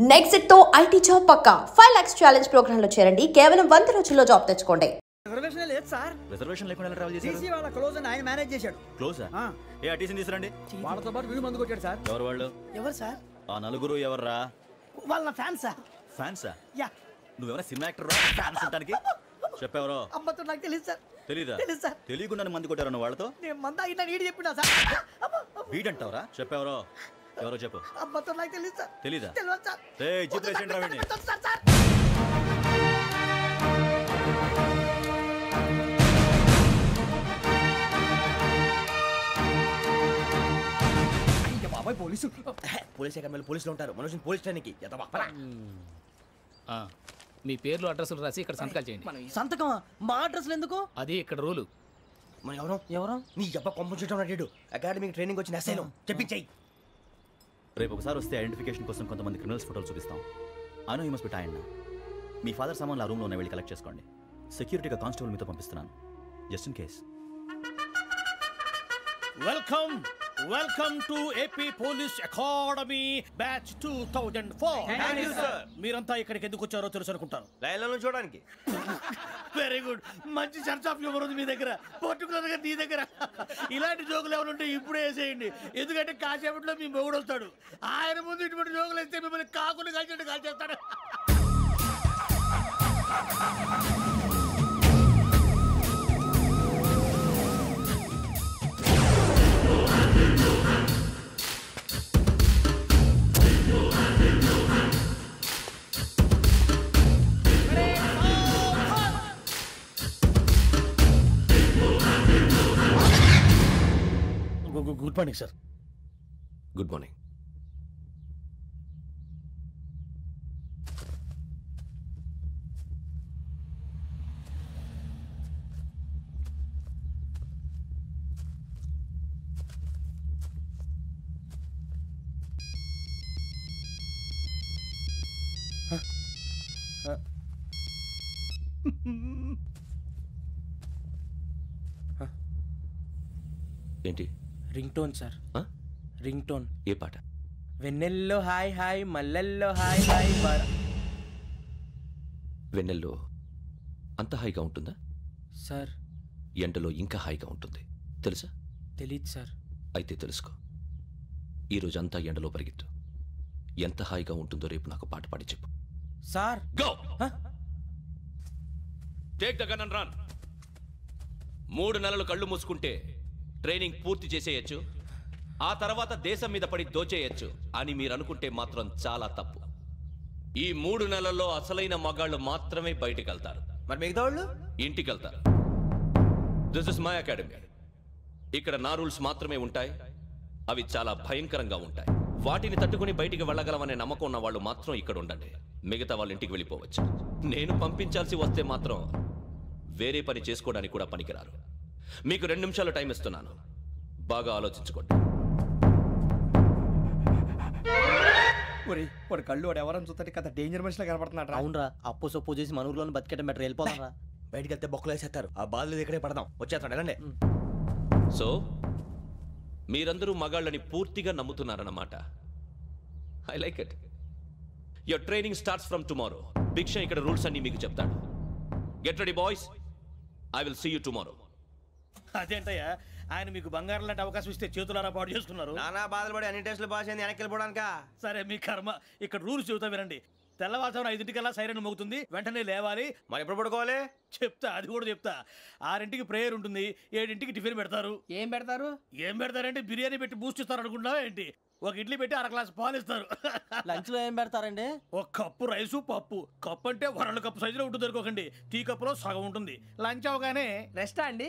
Next తో IT job పక్కా 5 lakhs challenge program లో చేరండి. కేవలం 100 రోజుల్లో జాబ్ తెచ్చుకోండి. రిజర్వేషన్ లేదు సార్. రిజర్వేషన్ లేకుండా ట్రావెల్ చేశారు. టీసీ వాళ్ళ క్లోజ్ అని ఆయన మేనేజ్ చేశాడు. క్లోజా? ఏ టీసీని తీసురండి. వాళ్ళతో పాటు వీడు మందు కొట్టాడు సార్. ఎవరు వాళ్ళు? ఎవరు సార్? ఆ నలుగురు ఎవర్రా? వాళ్ళ ఫ్యాన్స్ సార్. ఫ్యాన్సా? యా. నువ్వెవరా సినిమా యాక్టర్ రా? ఫ్యాన్స్ అంటానికి చెప్పేవరో? అమ్మతో నాకు తెలియదు సార్. తెలీదా? తెలుసు సార్. తెలియకుండా మంది కొట్టారు నువ్వు వాళ్ళతో? నేను మంద అయినా నీడి చెప్పినా సార్. వీడంటావరా? చెప్పేవరో? ఎవరో చెప్పు. అమ్మతో నాకు తెలియదు సార్. తెలీదా? తెలియదు సార్. ఏయ్ జిప్ రేషన్ రావండి. Sir sir. పోలీస్ అకాడమీలో పోలీసులు ఉంటారు. మనుషులు పోలీస్ ట్రైనింగ్కి మీ పేర్లు అడ్రస్లు రాసి ఇక్కడ సంతకాలు చేయండి. సంతకమా? మా అడ్రస్లు ఎందుకు? అది ఇక్కడ రూలు. మన ఎవరు నీ అబ్బా పంపించడం అడిగాడు. అకాడమిక్ ట్రైనింగ్ వచ్చిన అసైలం చెప్పించాయి. రేపు ఒకసారి వస్తే ఐడెంటిఫికేషన్ కోసం కొంతమంది క్రిమినల్స్ ఫోటోలు చూపిస్తాం. Anu you must be tired. మీ ఫాదర్ సామాన్లు ఆ రూమ్లో ఉన్న వెళ్ళి కలెక్ట్ చేసుకోండి. సెక్యూరిటీగా కానిస్టేబుల్ మీతో పంపిస్తున్నాను, just in case. Welcome to AP police academy batch 2004. మీరంతా ఇక్కడికి ఎందుకు వచ్చారో తెలుసు అనుకుంటాను. లైన్లను చూడడానికి. Very good. మంచి చర్చ్ ఆఫ్ హ్యూమర్ ఉంది మీ దగ్గర, పర్టికులర్ గా నీ దగ్గర. ఇలాంటి జోకులు ఎవరు ఉంటే ఇప్పుడే వేసేయండి, ఎందుకంటే కాసేపట్లో మీ మొగుడు వస్తాడు. ఆయన ముందు ఇటువంటి జోకులు వేస్తే మిమ్మల్ని కాకులు కాల్చేట్టు కాల్చేస్తాడు. Good morning sir. Good morning. ఏంటి? Ring tone sir. Ring tone. ఏ పాట? వెన్నెల్లో హాయ్ హాయ్ మల్లెల్లో హాయ్ హాయ్. వెన్నెల్లో అంత హాయిగా ఉంటుందా సార్? ఎండలో ఇంకా హాయిగా ఉంటుంది తెలుసా? తెలీదు సార్. అయితే తెలుసుకో. ఈరోజు అంతా ఎండలో పరిగెత్తు. ఎంత హాయిగా ఉంటుందో రేపు నాకు పాట పాడి చెప్పు. Sir go. Take the gun and run. 3 నెలలు కళ్ళు మూసుకుంటే ట్రైనింగ్ పూర్తి చేసేయచ్చు, ఆ తర్వాత దేశం మీద పడి దోచేయచ్చు అని మీరు అనుకుంటే మాత్రం చాలా తప్పు. ఈ 3 నెలల్లో అసలైన మగాళ్ళు మాత్రమే బయటికి వెళ్తారు. మరి మిగతా వాళ్ళు ఇంటికి వెళ్తారు. This is my academy. ఇక్కడ నా రూల్స్ మాత్రమే ఉంటాయి. అవి చాలా భయంకరంగా ఉంటాయి. వాటిని తట్టుకుని బయటికి వెళ్ళగలమనే నమ్మకం ఉన్న వాళ్ళు మాత్రం ఇక్కడ ఉండండి. మిగతా వాళ్ళు ఇంటికి వెళ్ళిపోవచ్చు. నేను పంపించాల్సి వస్తే మాత్రం వేరే పని చేసుకోవడానికి కూడా పనికిరారు. మీకు 2 నిమిషాలు టైం ఇస్తున్నాను, బాగా ఆలోచించుకోండి. వాడు కళ్ళు వాడు ఎవరైనా చూస్తే కదా డేంజర్ మనిషిలో కనపడుతున్నాడు. అవునరా, అప్పు సొప్పు చేసి మన ఊర్లో బతికేయడం బెటర్. వెళ్ళిపోతారా? బయటికి వెళ్తే బొక్కలు వేసేస్తారు. ఆ బాధలు ఇక్కడే పడదాం. వచ్చేస్తాడు వెళ్ళండి. సో మీరందరూ మగాళ్ళని పూర్తిగా నమ్ముతున్నారన్నమాట. I like it. Your training starts from tomorrow. Bhiksha ఇక్కడ రూల్స్ అన్ని మీకు చెప్తాడు. Get ready boys, I will see you tomorrow. అదేంటయ్యా, ఆయన మీకు బంగారం లాంటి అవకాశం ఇస్తే చేతులారా పాటు చేసుకున్నారు. నానా బాధలు పడి అన్ని టెస్టులు పాస్ అయింది, వెనక్కి వెళ్ళిపోవడానికా? సరే మీ కర్మ. ఇక్కడ రూల్స్ చెబుతా వినండి. తెల్లవారుజామున 5 సైరన్ మోగుతుంది, వెంటనే లేవాలి. మరి ఎప్పుడు పడుకోవాలి? చెప్తా, అది కూడా చెప్తా. 6 ప్రేయర్ ఉంటుంది, 7 టిఫిన్ పెడతారు. ఏం పెడతారు? ఏం పెడతారంటే బిర్యానీ పెట్టి బూస్ట్ ఇస్తారు అనుకుంటున్నావా ఏంటి? ఒక ఇడ్లీ పెట్టి 1 గ్లాస్ పాలు ఇస్తారు. లంచ్ లో ఏం పెడతారండి? 1 కప్పు రైసు పప్పు. కప్పు అంటే 1/2 కప్పు సైజులో ఉంటుంది అనుకోకండి. టీ కప్పులో సగం ఉంటుంది. లంచ్ అవగానే రెస్టా అండి?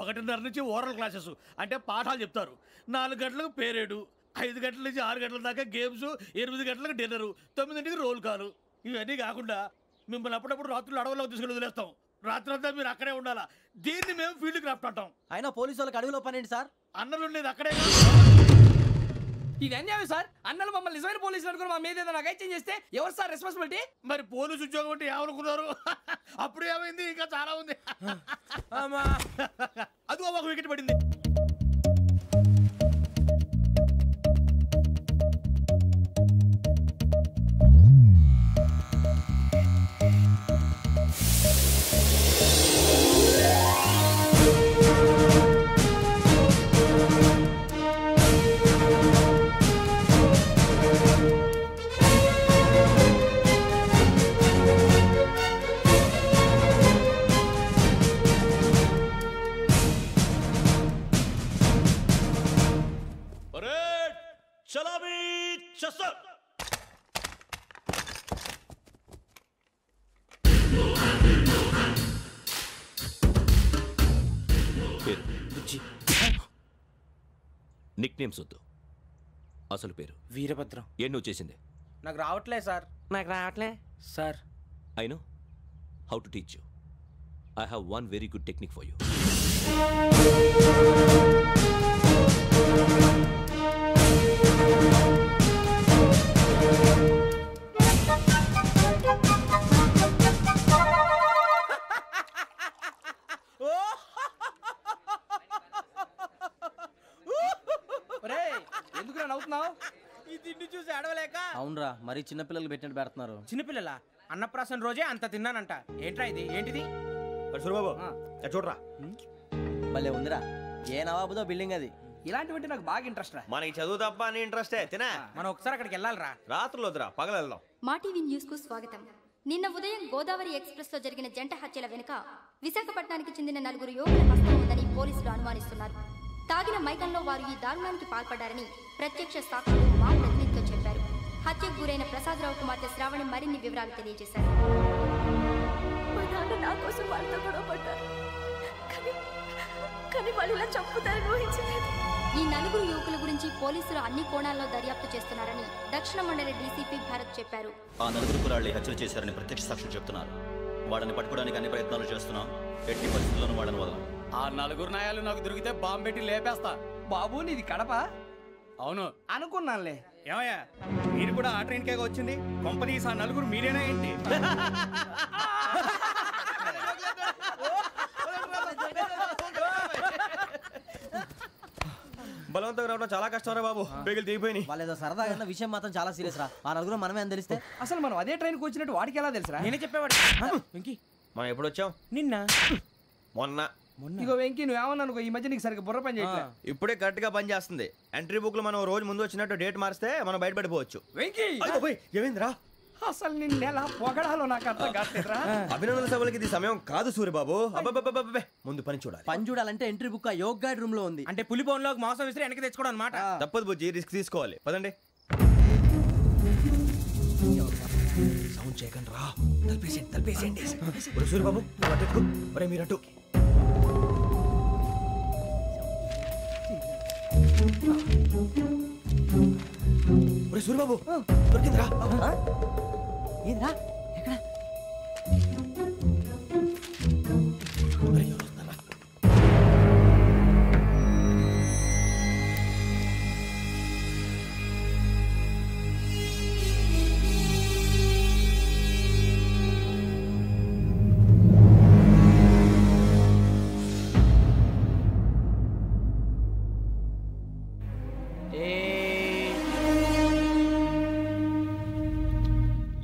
1:30 నుంచి ఓరల్ క్లాసెస్ అంటే పాఠాలు చెప్తారు. 4 గంటలకు పేరేడు, 5 గంటల నుంచి 6 గంటల దాకా గేమ్స్, 8 గంటలకు డిన్నరు, 9 రోల్ కాలు. ఇవన్నీ కాకుండా మిమ్మల్ని అప్పుడప్పుడు రాత్రులు అడవుల్లో తీసుకుని వదిలేస్తాం. రాత్రంతా మీరు అక్కడే ఉండాలా. దీన్ని మేము ఫీల్డ్ క్రాఫ్ట్ అంటాం. అయినా పోలీసు వాళ్ళకి అడవిలో పని ఏంటి సార్? అన్నలు ఉండేది అక్కడే. ఇది అన్యాయం సార్. అన్నలు మమ్మల్ని నిజమైన పోలీసులు అనుకుని మా మీద ఏదైనా అగైత్యం చేస్తే ఎవరు సార్ రెస్పాన్సిబిలిటీ? మరి పోలీసు ఉద్యోగం అంటే ఏమనుకున్నారు? అప్పుడు ఏమైంది? ఇంకా చాలా ఉంది. అదిగో ఒక వికెట్ పడింది. నిక్ నేమ్స్ వద్దు, అసలు పేరు. వీరభద్రం. ఏం నువ్వు చేసింది? నాకు రావట్లే సార్. నాకు రావట్లే sir. I know how to teach you. I have one very good technique for you. ఎందుకు నవ్వుతున్నావు? ఈ తిండి చూసి అడవలేక. అవునరా, మరి చిన్నపిల్లలు పెట్టినట్టు పెడుతున్నారు. చిన్నపిల్లల అన్నప్రాసన రోజే అంత తిన్నానంట. ఏంట్రా ఇది? ఏంటిది? సూరిబాబు చూడరా. భలే ఉందిరా. ఏ నవాబుదో బిల్డింగ్ అది. ఇలాంటివంటే నాకు బాగా ఇంట్రెస్ట్ రా. మనకి చదువు తప్ప అని ఇంట్రెస్టే. తినా మనం ఒకసారి అక్కడికి వెళ్ళాలిరా. రాత్రులు వద్దురా, పగలు వెళ్దాం. మా టీవీ న్యూస్ కు స్వాగతం. నిన్న ఉదయం గోదావరి ఎక్స్ప్రెస్ లో జరిగిన జంట హత్యల వెనుక విశాఖపట్నానికి చెందిన 4 యువకుల హస్తం ఉందని పోలీసులు అనుమానిస్తున్నారు. తాగిన మైకంలో వారు ఈ దారుణానికి పాల్పడ్డారని ప్రత్యక్ష సాక్షులు మా ప్రతినిధితో చెప్పారు. హత్యకు గురైన ప్రసాదరావు కుమార్తె శ్రావణి మరిన్ని వివరాలు తెలియజేశారు. మా నాన్న నా కోసం వాళ్ళతో గొడవ పడ్డారు, కానీ వాళ్ళు ఇలా చంపుతారని ఊహించలేదు. ఈ 4 యువకుల గురించి పోలీసులు అన్ని కోణాల్లో దర్యాప్తు చేస్తున్నారని దక్షిణ మండలి డీసీపీ భరత్ చెప్పారు. ఆ 4 కుర్రాళ్ళు హత్యలు చేశారని ప్రత్యక్ష సాక్షులు చెప్తున్నారు. వాళ్ళని పట్టుకోవడానికి అన్ని ప్రయత్నాలు చేస్తున్నాం. ఎట్టి పరిస్థితుల్లోనూ వాళ్ళని వదలం. ఆ 4 నాయాలు నాకు దొరికితే బాంబు పెట్టి లేపేస్తా. బాబు నీది కడప? అవును అనుకున్నానులే. ఏమయ్యా, మీరు కూడా ఆ ట్రైన్ కేగా వచ్చింది? కంపెనీస్ ఆ 4 మీరేనా ఏంటి? బలవంతంగా రావడం చాలా కష్టం రా బాబు. బేగులు దిగిపోయినాయి. వాళ్ళు ఏదో సరదాగా విషయం మాత్రం చాలా సీరియస్ రా. ఆ 4 మనమే అని తెలిస్తే అసలు మనం అదే ట్రైన్కి వచ్చినట్టు వాడికి ఎలా తెలుసురా? నేనే చెప్పేవాడు. వెంకీ, మనం ఎప్పుడు వచ్చాం? నిన్న మొన్న. ఇగో వెంకీ, నువ్వేమన్నా అనుకో, ఈ మధ్య నీకు సరిగ్గా బుర్ర పని చేయట్లేదు. ఇప్పుడే కరెక్ట్ గా పని చేస్తుంది. ఎంట్రీ బుక్ లో మనం రోజు ముందు వచ్చినట్టు డేట్ మారిస్తే మనం బయటపడిపోవచ్చు. వెంకీ, ఏమైందిరా? అసలు నిన్న ఎలా పొగడాలో నాకు అర్థం కావట్లేదురా. అభినందన సభలకి ఇది సమయం కాదు సూరిబాబు. అబ్బబ్బబ్బబ్బబ్బే, ముందు పని చూడాలి. పని చూడాలంటే ఎంట్రీ బుక్ ఆ యోగ్ గైడ్ రూమ్ లో ఉంది. అంటే పులి బోన్లోకి మాంసం విసిరి వెనక్కి తెచ్చుకోవడం అనమాట. తప్పదు బుజ్జి, రిస్క్ తీసుకోవాలి. పదండి. సౌండ్ చేయకండి రా. తలపేసేయండి. సూరిబాబు మీరు అటు. సూరిబాబు దొరికిందిరా. ఏంద్రా ఎక్కడ?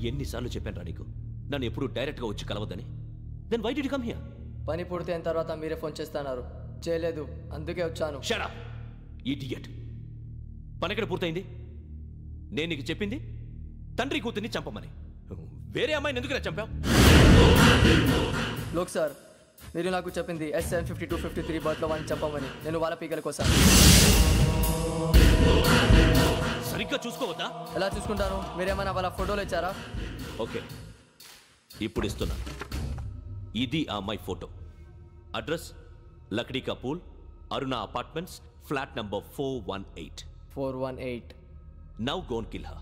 ఎన్నిసార్లు చెప్పాను రా నీకు, నన్ను ఎప్పుడు డైరెక్ట్గా వచ్చి కలవద్దని? Then why did you come here? పని పూర్తయిన తర్వాత మీరే ఫోన్ చేస్తున్నారు. చేయలేదు, అందుకే వచ్చాను. Shut up idiot. పని ఎక్కడ పూర్తయింది? నేను నీకు చెప్పింది తండ్రి కూతుర్ని చంపమని. వేరే అమ్మాయిని ఎందుకు చంపావు? లోక్ సార్, మీరు నాకు చెప్పింది SN 5253 బర్త్లో వాళ్ళని చంపమని. నేను వాళ్ళ పీకల కోసం. సరిగ్గా చూసుకోవద్దా? ఎలా చూసుకుంటాను? మీరేమైనా వాళ్ళ ఫోటోలు ఇచ్చారా? ఓకే, ఇప్పుడు ఇస్తున్నా. ఇది ఆ అమ్మాయి ఫోటో. అడ్రస్ లక్డీ కా pool, Aruna apartments, flat number 418. 418. Now go and kill her.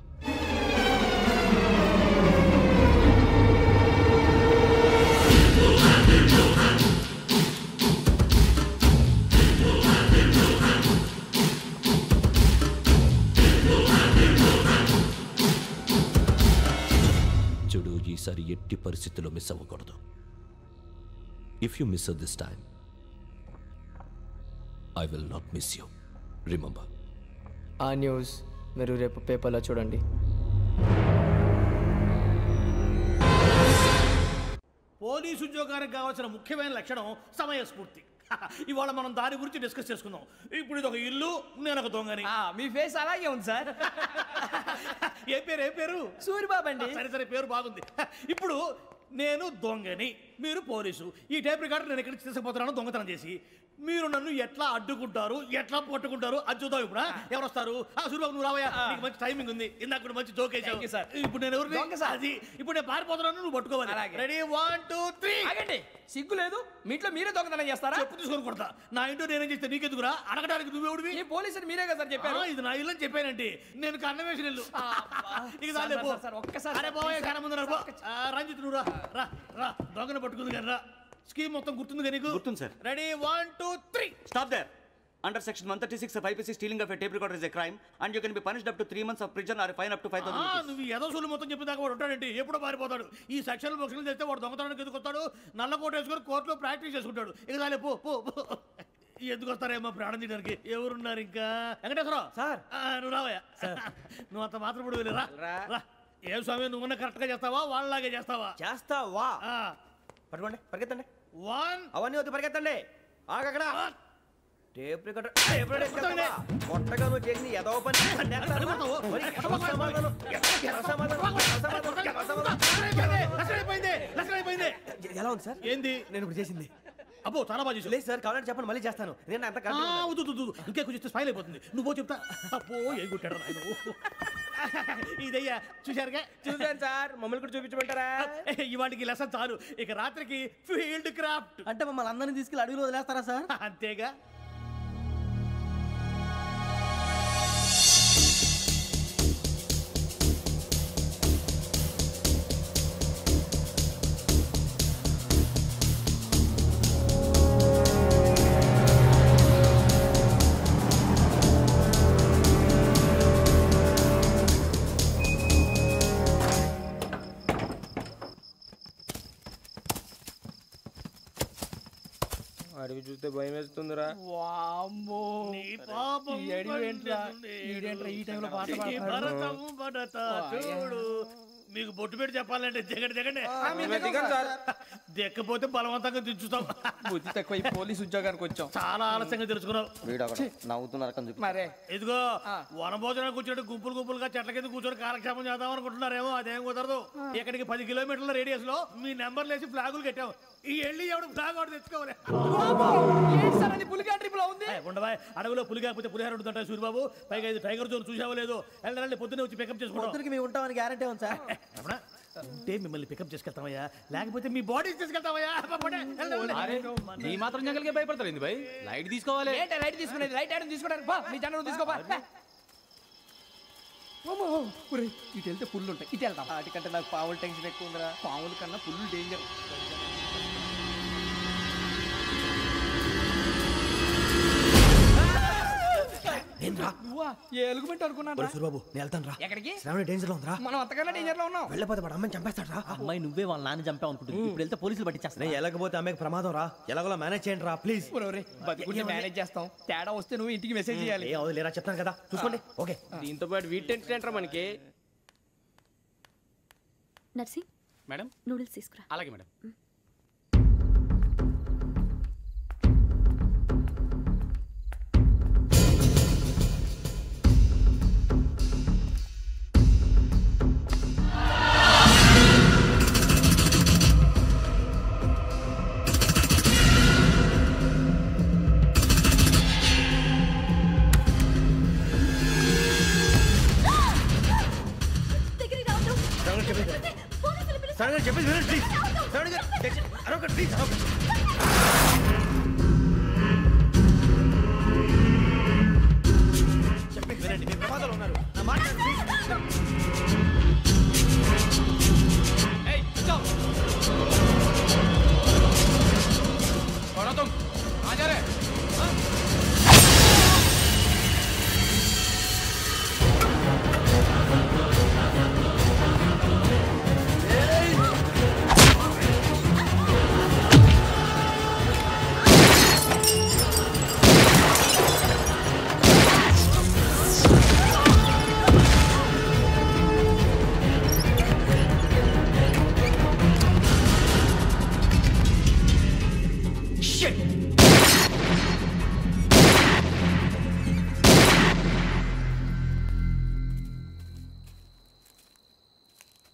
చూడు, ఈసారి ఎట్టి పరిస్థితుల్లో మిస్ అవ్వకూడదు. If you miss this time, I will not miss you. Remember. ఆ న్యూస్ మీరు రేపు పేపర్లో చూడండి. పోలీసు ఉద్యోగానికి కావాల్సిన ముఖ్యమైన లక్షణం సమయస్ఫూర్తి. ఇవాళ మనం దాని గురించి డిస్కస్ చేసుకుందాం. ఇప్పుడు ఇది ఒక ఇల్లు, నేను ఒక దొంగని. మీ ఫేస్ అలాగే ఉంది సార్. ఏ పేరు? సూరిబాబు అండి. సరే పేరు బాగుంది. ఇప్పుడు నేను దొంగని, మీరు పోలీసు. ఈ టైప్ రికార్డు నేను ఎక్కడికి తీసుకుపోతున్నాను దొంగతనం చేసి. మీరు నన్ను ఎట్లా అడ్డుకుంటారు, ఎట్లా పట్టుకుంటారు అది చూద్దాం. ఇప్పుడు ఎవరు వస్తారు? సూర్యబాబు నువ్వు రావయ్యా, నీకు మంచి టైమింగ్ ఉంది. ఇందాక కూడా మంచి జోక్ వేసావు. ఇప్పుడు నేను ఎవరు? అది ఇప్పుడు నేను పారిపోతున్నాను, నువ్వు పట్టుకోవాలి. రెడీ 1 2 3. ఆగండి, సిగ్గు లేదు? మీ ఇంట్లో మీరే దొంగతనం చేస్తారా? చెప్పు తీసుకొని కొడతా. నా ఇంట్లో నేనేం చేస్తే నీకెందుకురా? అడగడానికి నువ్వెవడివి? ఈ పోలీసులు మీరే కదా సార్ చెప్పారు. ఇది నా ఇల్లు అని చెప్పానంటే నేను కన్న వేసిన ఇల్లు. ఒక్కసారి అరే బాబు కన్న ముందు రంజిత్ నువ్వు రా రా దొంగను పట్టుకుంది కానీ రా. స్కీమ్ మొత్తం గుర్తుంది కదా నీకు? గుర్తుంది sir. Ready 1 2 3. Stop there. Under section 136 of IPC, stealing of a tape recorder is a crime and you can be punished up to 3 months of prison or a fine up to 5,000 rupees. నువ్వు ఏదో సొల్లు మొత్తం చెప్పిన దాకా వాడు ఉంటాడండి. ఎప్పుడో పారిపోతాడు. ఈ సెక్షన్ బొక్షన్లు చేస్తే వాడు దొంగతనానికి ఎందుకు వస్తాడు? నల్ల కోట వేసుకొని కోర్టులో ప్రాక్టీస్ చేసుకుంటాడు. ఇక చాలే పో పో. ఎందుకు వస్తారేమో ప్రాణం తీయడానికి? ఎవరున్నారు ఇంకా? వెంకటేశ్వరరావు సార్, నువ్వు రావయ్యా. నువ్వు అంత మాత్రం ఇప్పుడు వెళ్ళి రా. ఏం స్వామి, నువ్వు కరెక్ట్ గా చేస్తావా వాళ్ళలాగే చేస్తావా? చేస్తావా? పట్టుకోండి, పరిగెత్తండి. 1 అవన్నీ వద్దు, పరిగెత్తండి. ఆగక్కడ టేప్ రికార్డర్ కొత్తగా నువ్వు చేసింది ఏదో పని. ఎలా ఉంది సార్? ఏంది నేను ఇప్పుడు చేసింది? అబ్బో చాలా బాగా చేసి. లేదు సార్, కావాలంటే చెప్పండి, మళ్ళీ చేస్తాను. నేను అంత ఇంకే కొంచెం స్మైల్ అయిపోతుంది. నువ్వు చెప్తా. అబ్బో ఏ కొట్టాడు ఇదయ్యా. చూశారుగా? చూసాను సార్. మమ్మల్ని కూడా చూపించమంటారా? ఇవాటికి లెసన్ చాలు. ఇక రాత్రికి ఫీల్డ్ క్రాఫ్ట్. అంటే మమ్మల్ని అందరినీ తీసుకెళ్ళి అడుగులు వదిలేస్తారా సార్? అంతేగా. అడిగి చూస్తే భయం వేస్తుందిరా. మీకు బొట్టు పెట్టి చెప్పాలంటే దిగండి. దిక్కపోతే బలవంతంగా దించుతాం. బుద్ధి తక్కువ, ఈ పోలీస్ ఉద్యోగానికి వచ్చాం. చాలా ఆలస్యంగా తెలుసుకున్నావు. నవ్వుతున్నారు. మరే ఇదిగో వనభోజనానికి కూర్చోండి. గుంపులుగా చెట్ల కింద కూర్చొని కాలక్షేపం చేద్దాం అనుకుంటున్నారేమో. అదేం కుదరదు. ఇక్కడికి 10 కిలోమీటర్ల రేడియస్ లో మీ నెంబర్లు వేసి ఫ్లాగులు కట్టాము. ఈ వెళ్ళి ఎవడు ఫ్లాగ్ ఒకటి తెచ్చుకోవాలి. ఉండవా? అడవిలో పులి కాకపోతే పులిహార ఉంటుంటాయి సూర్యబాబు. పైగా ఇది టైగర్ జోన్ చూసావో లేదో. వెళ్ళండి, పొద్దున్నే వచ్చి పికప్ చేసుకుంటాం. మేము ఉంటామని గ్యారంటీ ఉంది సార్. అంటే మిమ్మల్ని పికప్ చేసుకెళ్తామయ్యా, లేకపోతే మీ బాడీ తీసుకెళ్తామయ్యా. ఈ మాత్రం జంగల్కే భయపడతారు భయ్. లైట్ తీసుకోవాలి. లైట్ తీసుకునేది లైట్ ఐటమ్ తీసుకుంటారు. మీ జనం తీసుకోపా. ఇటు వెళ్తే పుల్లు ఉంటాయి, ఇటు వెళ్తాం. వాటికంటే నాకు పావులు టెన్షన్ ఎక్కువ ఉందిరా. పాముల కన్నా పుల్లు డేంజర్. ఎలుగుబెట్టి అనుకున్నాను. సూర్యబాబు నేను వెళ్తాను రా. ఎక్కడికి? శ్రావణి డేంజర్ లో ఉందిరా. మనం అంతకన్నా డేంజర్ లో ఉన్నాం. వెళ్ళపోతే వాడు అమ్మాయిని చంపేస్తాడు రా. అమ్మాయి నువ్వే వాళ్ళ నాన్న చంపావు అనుకుంటుంది. ఇప్పుడు వెళ్తే పోలీసులు పట్టించేస్తా. వెళ్ళకపోతే అమ్మాయికి ప్రమాదం రా. ఎలాగోలా మేనేజ్ చేయండి రా ప్లీజ్. బతికుంటే మేనేజ్ చేస్తాం. తేడా వస్తే నువ్వు ఇంటికి మెసేజ్ చేయాలి. ఏ అవును లేరా, చెప్తాను కదా, చూసుకోండి. ఓకే. దీంతో పాటు వీటి టెన్షన్ ఏంట్రా మనకి. నర్సింగ్ మేడం నూడిల్స్ తీసుకురా. అలాగే మేడం. చెప్పేసి వినండి ప్లీజ్. శ్రావణి గారు అరొకటి ప్లీజ్. చెప్పేసి వినండి, మీ ప్రమాదాలు ఉన్నారు. నా మాట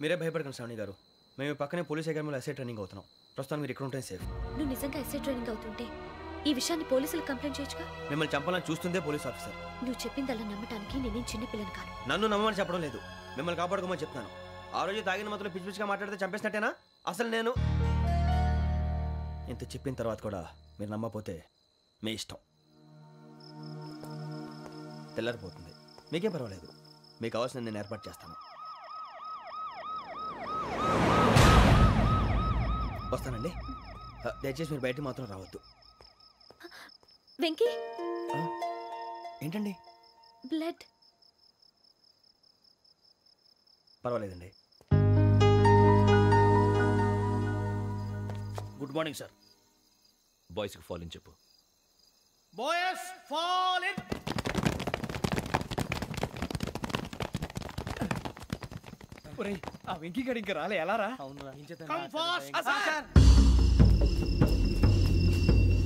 మీరే భయపడకండి శ్రావణి గారు. మేము పక్కనే పోలీస్ అకాడమీలో ఎస్ఐ ట్రైనింగ్ అవుతున్నాం. ప్రస్తుతం మీరు ఇక్కడ ఉంటే సేఫ్. నువ్వు నిజంగా ఎస్ఐ ట్రైనింగ్ అవుతుంటే ఈ విషయాన్ని పోలీసులకు కంప్లైంట్ చేయొచ్చుగా. మిమ్మల్ని చంపాలని చూస్తుందే పోలీస్ ఆఫీసర్. నువ్వు చెప్పిందల్లా నమ్మటానికి నేనేం చిన్నపిల్లని కాను. నన్ను నమ్మమని చెప్పడం లేదు, మిమ్మల్ని కాపాడుకోమని చెప్తాను. ఆ రోజు తాగిన మాత్రం పిచ్చి పిచ్చిగా మాట్లాడితే చంపేసినట్టేనా? అసలు నేను ఇంత చెప్పిన తర్వాత కూడా మీరు నమ్మకపోతే మీ ఇష్టం. తెల్లారిపోతుంది, మీకేం పర్వాలేదు. మీకు కావాల్సిన నేను ఏర్పాటు చేస్తాను. వస్తానండి. దయచేసి మీరు బయటికి మాత్రం రావద్దు. వెంకీ, ఏంటండి? బ్లడ్. పర్వాలేదండి. Good morning sir. బాయ్స్కి ఫాల్ ఇన్ చెప్పు. Boys fall in. ఒరేయ్, ఆ వెంకీ గడి ఇంకా రాలే, ఎలా రా? Come fast sir.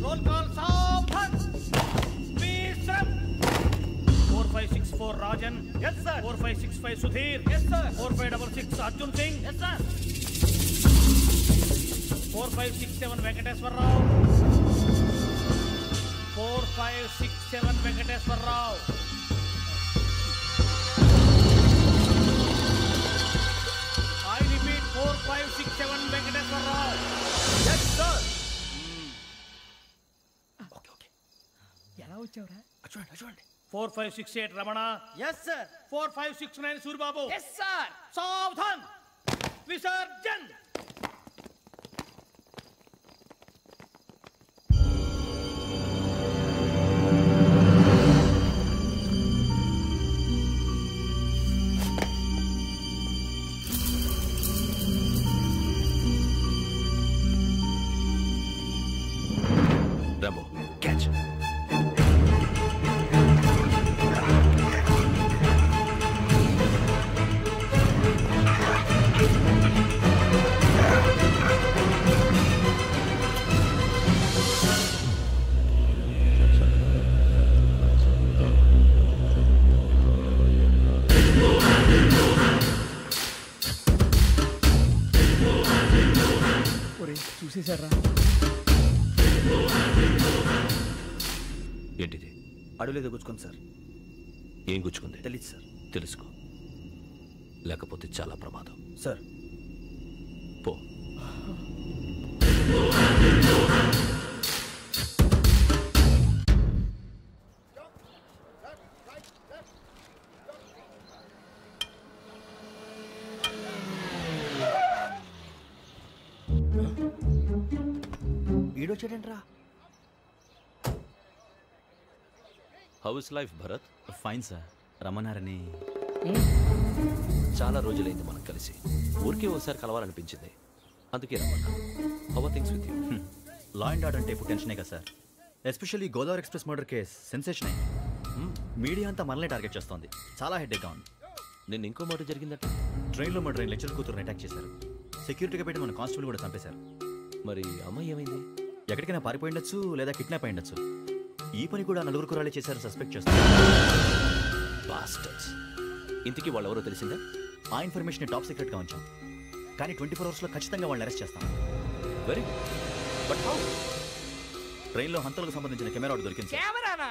Roll call సావధాన్. Please sir. 4564 Rajan. yes sir. 4565 Sudheer. yes sir. 4566 Arjun Singh. yes sir. 4567 Venkateswararao. 4567 Venkateswararao. I repeat 4567 Venkateswararao. yes sir. Okay. ఎలా వచ్చావురా? చూడండి. 4568 Ramana. yes sir. 4569 Suribabu. yes sir. సావధాన్. విసర్జన్. Rambo, catch. చూసేశారా? ఏంటిది? అడుగులేదు గుచ్చుకుంది సార్. ఏం గుచ్చుకుంది? తెలీదు సార్. తెలుసుకో, లేకపోతే చాలా ప్రమాదం. సార్ పో. ఈడొచ్చాడంట్రా. How is life Bharat? Fine sir. రమ్మన్నారని. చాలా రోజులైంది మనం కలిసి. ఊరికే ఒకసారి కలవాలనిపించింది, అందుకే రమ్మన్నా. How are things with you? Law and order అంటే ఇప్పుడు టెన్షనే కదా sir. Especially Godavari express murder case sensation అయింది. మీడియా అంతా మనల్ని టార్గెట్ చేస్తోంది. చాలా హెడ్ఏక్గా ఉంది. నిన్న ఇంకో మాట జరిగిందట. ట్రైన్లో మా ట్రైన్ లెక్చర్ కూతురుని అటాక్ చేశారు. సెక్యూరిటీగా పెట్టి మన కానిస్టేబుల్ కూడా చంపేశారు. మరి అమ్మాయి ఏమైంది? ఎక్కడికైనా పారిపోయిండొచ్చు, లేదా కిడ్నాప్ అయ్యిండొచ్చు. ఈ పని కూడా నలుగురు కురాలే చేశారు సస్పెక్ట్ చేస్తారు. బాస్టర్స్. ఇంతకీ వాళ్ళు ఎవరో తెలిసిందా? ఆ ఇన్ఫర్మేషన్ టాప్ సీక్రెట్గా ఉంచాం, కానీ 24 అవర్స్లో ఖచ్చితంగా వాళ్ళని అరెస్ట్ చేస్తాం. Very but how? ట్రైన్లో హంతలకు సంబంధించిన కెమెరా ఒకటి దొరికింది. కెమెరానా?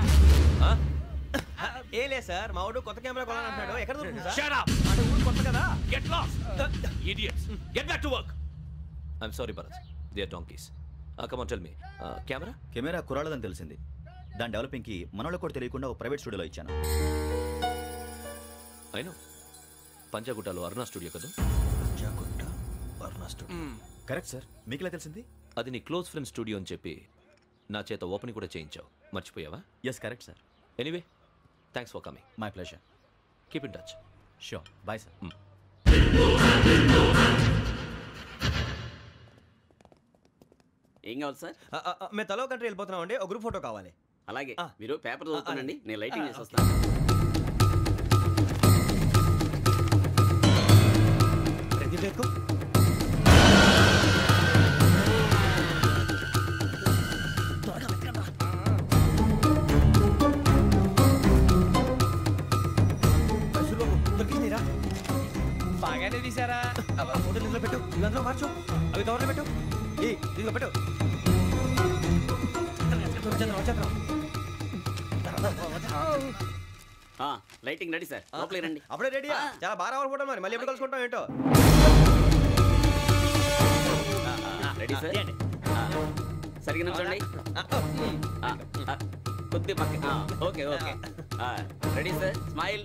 ఏ లే సార్, మా వాడు కొత్త కెమెరా కొనాలంటున్నాడు. ఎక్కడ దొరుకుతుంది సార్? Shut up! అంటే ఊరు కొత్త కదా. Get lost! Idiots! Get back to work! I'm sorry, Bharat. They are donkeys. Come on, tell me. Camera? Camera కురాలదని తెలిసింది. దాని డెవలపింగ్కి మనోళ్ళకు కూడా తెలియకుండా ఒక ప్రైవేట్ స్టూడియోలో ఇచ్చాను. I know. పంజాగుట్టలో అరుణ స్టూడియో కదా? పంజాగుట్ట అరుణ స్టూడియో. Correct sir. మీకు ఎలా తెలిసింది? అది నీ క్లోజ్ ఫ్రెండ్ స్టూడియో అని చెప్పి నా చేత ఓపెన్ కూడా చేయించావు. మర్చిపోయావా? Yes correct sir. Anyway, thanks for coming. My pleasure. Keep in touch. Sure. Bye sir. ఏం కావాలి సార్? మేము తలో కంట్రీ వెళ్ళిపోతున్నాం అండి. ఒక గ్రూప్ ఫోటో కావాలి. అలాగే, మీరు పేపర్ చదువుతానండి, నేను లైటింగ్ చేసి వస్తాను. బాగానే తీసారా? ఫోటో ఇందులో పెట్టు, ఇవి అందులో మార్చు, అవి కవర్లో పెట్టు, ఇదిగో పెట్టు. లైటింగ్ రెడీ సార్, లోపలికి రండి. అప్పుడే రెడీయా? చాలా బాగా రావాలి ఫోటో, మరి మళ్ళీ ఎప్పుడు కలుసుకుంటాం ఏంటో. రెడీ సార్, సరిగ్గా నుంచోండి. కొద్ది పక్క. Okay okay, ready sir, smile.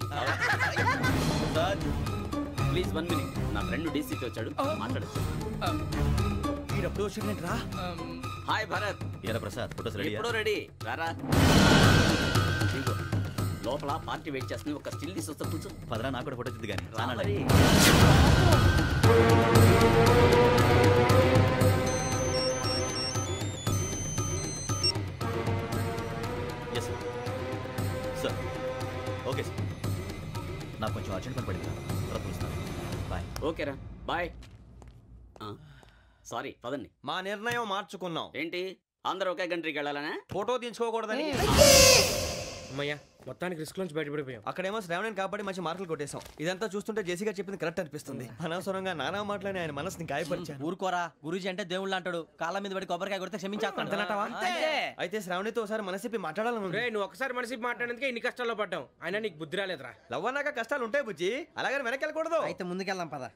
Please 1 minute, నా ఫ్రెండ్ డీసీకి వచ్చాడు, మాట్లాడచ్చు. హాయ్ భరత్. ఏరా ప్రసాద్, ఫోటోస్ రెడీ? ఎప్పుడో రెడీ, రారా. లోపల పార్టీ వెయిట్ చేస్తుంది, ఒక స్టిల్ తీసి వస్తా, కూర్చో. పదరా, నాకు కూడా ఫోటో చూద్ది కానీ. Yes sir. ఓకే సార్, నాకు కొంచెం అర్జెంట్ పని పడింది, తర్వాత పిలుస్తాను. బాయ్. ఓకేరా, బాయ్. సారీ, పదండి. మా నిర్ణయం మార్చుకున్నాం. ఏంటి, అందరూ ఒకే కంట్రీకి వెళ్ళాలనే? ఫోటో తీసుకోకూడదని. అమ్మయ్యా, మొత్తానికి రిస్క్ నుంచి బయటపడిపోయాం. అక్కడేమో శ్రావణిని కాబట్టి మంచి మార్కులు కొట్టేశాం. ఇదంతా చూస్తుంటే జేసీగా చెప్పింది కరెక్ట్ అనిపిస్తుంది. అనవసరంగా నానా మాటలని ఆయన మనసుని గాయపరిచాను. ఊరుకోరా, గురూజీ అంటే దేవుళ్ళు అంటాడు. కాళ్ళ మీద పడి కొబ్బరికాయ కొడితే క్షమించేస్తాను. అయితే శ్రావణితో ఒకసారి మనసిప్పి మాట్లాడాలను. నువ్వు ఒకసారి మనసిప్పి మాట్లాడేందుకే ఇన్ని కష్టాల్లో పడ్డాం. అయినా నీకు బుద్ధి రాలేదురా. లవ్ అన్నాక కష్టాలు ఉంటాయి బుజ్జి, అలాగని వెనక్కి వెళ్ళకూడదు. అయితే ముందుకెళ్దాం పద.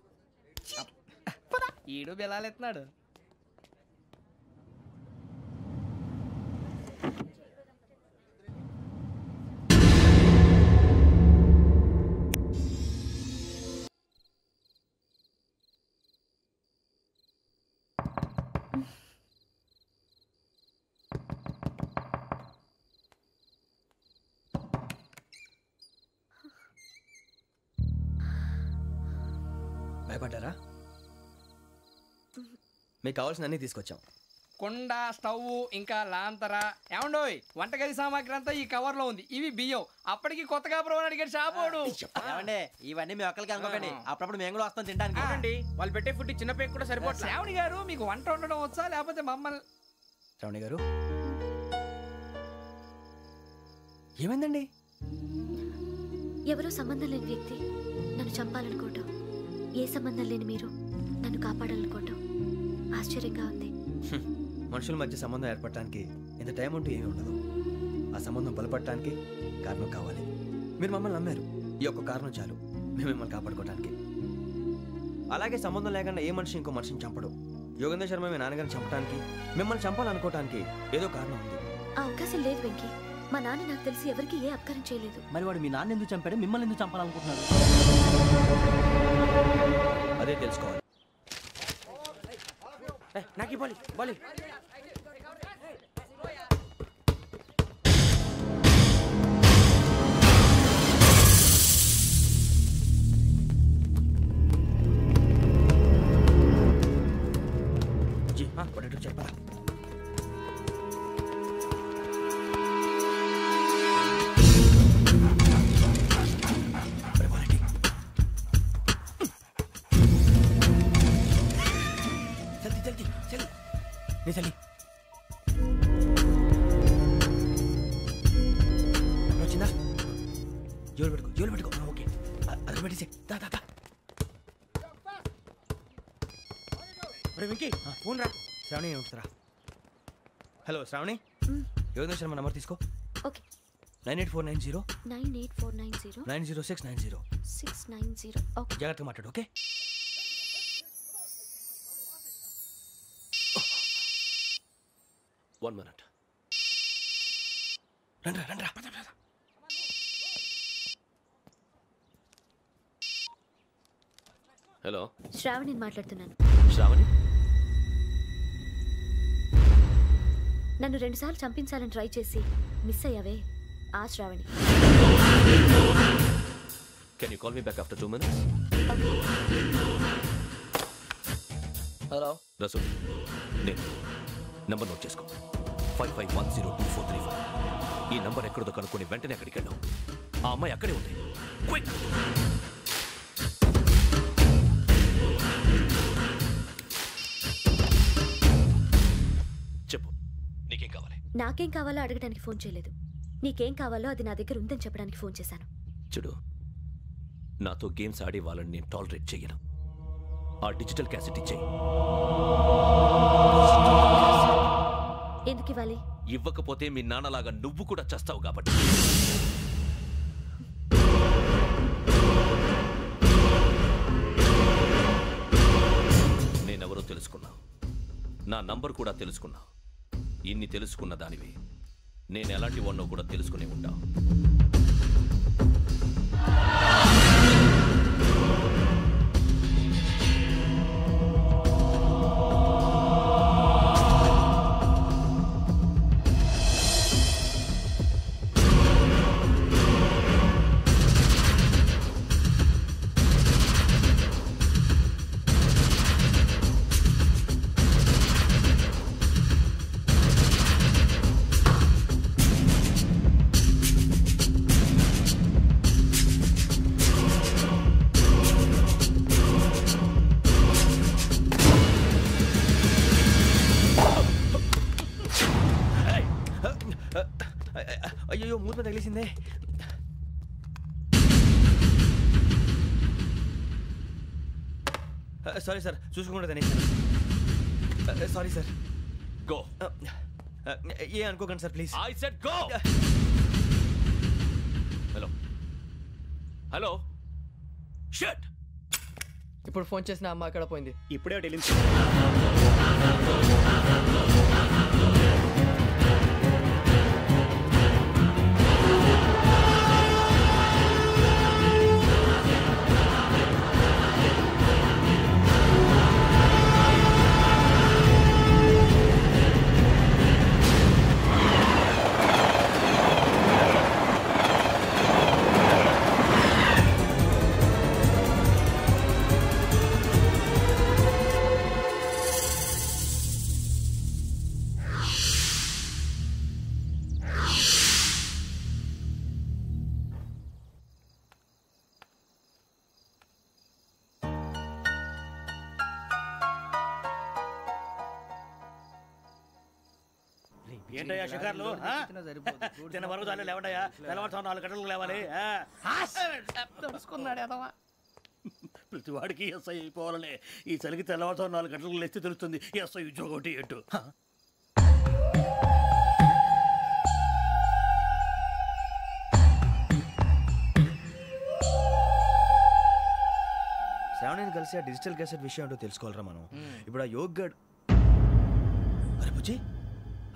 ఈడు బెలాలెత్తున్నాడు. భయపడ్డారా? మీకు కావాల్సిన అన్ని తీసుకొచ్చాం. కుండ, స్టవ్, ఇంకా లాంతర. ఏమండోయ్, వంటగది సామాగ్రి అంతా ఈ కవర్ లో ఉంది. ఇవి బియ్యం. అప్పటికి కొత్తగా బ్రో అడిగాడు షాపోడు. ఇవన్నీ మీ ఒక్కరికి అనుకోకండి, అప్పుడప్పుడు మేము కూడా వస్తాం తినడానికి. వాళ్ళు పెట్టే ఫుడ్ చిన్న పేరు కూడా సరిపోతుంది. శ్రావణి గారు, మీకు వంట వండడం వచ్చా, లేకపోతే మమ్మల్ని? శ్రావణి గారు, ఏమైందండి? ఎవరో సంబంధం లేని వ్యక్తి నన్ను చంపాలనుకోవటం, ఏ సంబంధం లేని మీరు నన్ను కాపాడాలనుకోవటం ఆశ్చర్యంగా ఉంది. మనుషుల మధ్య సంబంధం ఏర్పడటానికి ఇంత టైం ఉంటూ ఏమీ ఉండదు. ఆ సంబంధం బలపడటానికి కారణం కావాలి. మీరు మమ్మల్ని నమ్మారు, ఈ ఒక్క కారణం చాలు మేము మిమ్మల్ని కాపాడుకోవటానికి. అలాగే సంబంధం లేకుండా ఏ మనిషి ఇంకో మనిషిని చంపడు. యోగేంద్ర శర్మ మీ నాన్నగారిని చంపడానికి, మిమ్మల్ని చంపాలనుకోవటానికి ఏదో కారణం ఉంది. ఆ అవకాశం లేదు వెంకీ. మా నాన్న నాకు తెలిసి ఎవరికి ఏ అపకారం చేయలేదు. మరి వాడు మీ నాన్న ఎందుకు చంపాడు, మిమ్మల్ని ఎందుకు చంపాలనుకుంటున్నాడు? అదే తెలుసుకోవాలి. నాకు బాలి బాలి. చెప్పరా? చలి వచ్చిందా? జోలు పెట్టుకో. ఓకే, అది పెట్టేసి వెంకీ ఫోన్ రా. శ్రావణి ఏముంటుందిరా? హలో శ్రావణి, యోగేంద్ర శర్మ నంబర్ తీసుకో. ఓకే. 98490 98490 90690 690. ఓకే, జాగ్రత్తగా మాట్లాడు. Okay, one minute. రండ్రా. హలో, శ్రావణి మాట్లాడుతున్నాను. శ్రావణి, నన్ను 2 సార్లు చంపించాలని ట్రై చేసి మిస్ అయ్యావే, ఆ Shravani. Can you call me back after 2 minutes? Hello Rasool, నేను నంబర్ నోట్ చేసుకో. 55102435. ఈ నంబర్ ఎక్కడదో కనుక్కొని వెంటనే అక్కడికి వెళ్ళాం. ఆ అమ్మాయి అక్కడే ఉంది. క్విక్! చెప్పు, నీకేం కావాలి? నాకేం కావాలో అడగడానికి ఫోన్ చేయలేదు. నీకేం కావాలో అది నా దగ్గర ఉందని చెప్పడానికి ఫోన్ చేశాను. చూడు, నాతో గేమ్స్ ఆడే వాళ్ళని నేను టాలరేట్ చెయ్యను. ఆ డిజిటల్ క్యాసెట్ ఇచ్చేయి. ఎందుకు ఇవ్వాలి? ఇవ్వకపోతే మీ నాన్నలాగా నువ్వు కూడా చేస్తావు కాబట్టి. నేనెవరో తెలుసుకున్నా, నా నంబర్ కూడా తెలుసుకున్నా. ఇన్ని తెలుసుకున్న దానివి నేను ఎలాంటి వాడినో కూడా తెలుసుకునే ఉంటా. అయ్యో మూత తగిలిసిందే. సారీ సార్, చూసుకోకుండా తినేసాను. Sorry sir. గో. ఏ అనుకోకండి sir please. I said go. Hello hello shut. ఇప్పుడు ఫోన్ చేసిన అమ్మ అక్కడ పోయింది. ఇప్పుడే వెళ్ళింది. ఏంటయ్యా షికార్లు? తిన్న వరకు చాలే లేవండయ్యా. తెల్లవారుతో 4 గంటలకు లేవాలి. ప్రతి వాడికి ఎస్ఐ అయిపోవాలనే ఈ చలికి తెల్లవారుతో 4 గంటలకు లేస్తే తెలుస్తుంది ఎస్ఐ ఉద్యోగం ఒకటి ఏంటో. శ్రావణిని కలిసి ఆ డిజిటల్ క్యాసెట్ విషయం ఏంటో తెలుసుకోవాలరా మనం. ఇప్పుడు ఆ యోగ్ గడ్. అరే బుజ్జి,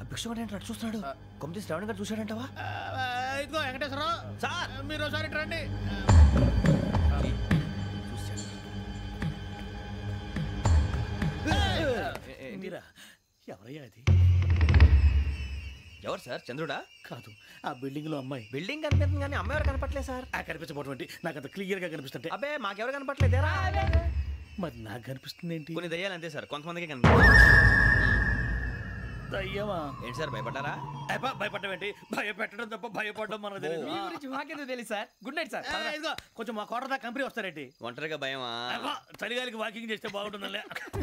ఆ భిక్షం ఏంటో అటు చూస్తున్నాడు. కొమ్మతి శ్రావణి గారు చూశాడంటావా? ఇదిగో వెంకటేశ్వరరావు సార్, మీరు ఒకసారి రండి. మీరా? ఎవరయ్యా అది? ఎవరు సార్? చంద్రుడా? కాదు, ఆ బిల్డింగ్ లో అమ్మాయి. బిల్డింగ్ కనిపిస్తుంది కానీ అమ్మాయి ఎవరు కనపట్లేదు సార్. కనిపించబోటువంటి నాకు అంత క్లియర్ గా కనిపిస్తుంటే. అబ్బే మాకెవరు కనపట్లేదేరా? మరి నాకు కనిపిస్తుంది ఏంటి? కొన్ని దయ్యాలు అంతే సార్, కొంతమందికి కనిపిస్తుంది. దయ్యమా? ఏంటి సార్ భయపడ్డారా? భయపడడం ఏంటి? భయపెట్టడం తప్ప భయపడడం మనకు తెలియదు. మీ గురించి మాకెందుకు తెలియదు సార్. Good night sir. ఇదిగో కొంచెం మా కోట దాకా కంపెనీ వస్తారేంటి? ఒంటరిగా భయమా? చలిగాలికి వాకింగ్ చేస్తే బాగుంటుందిలే.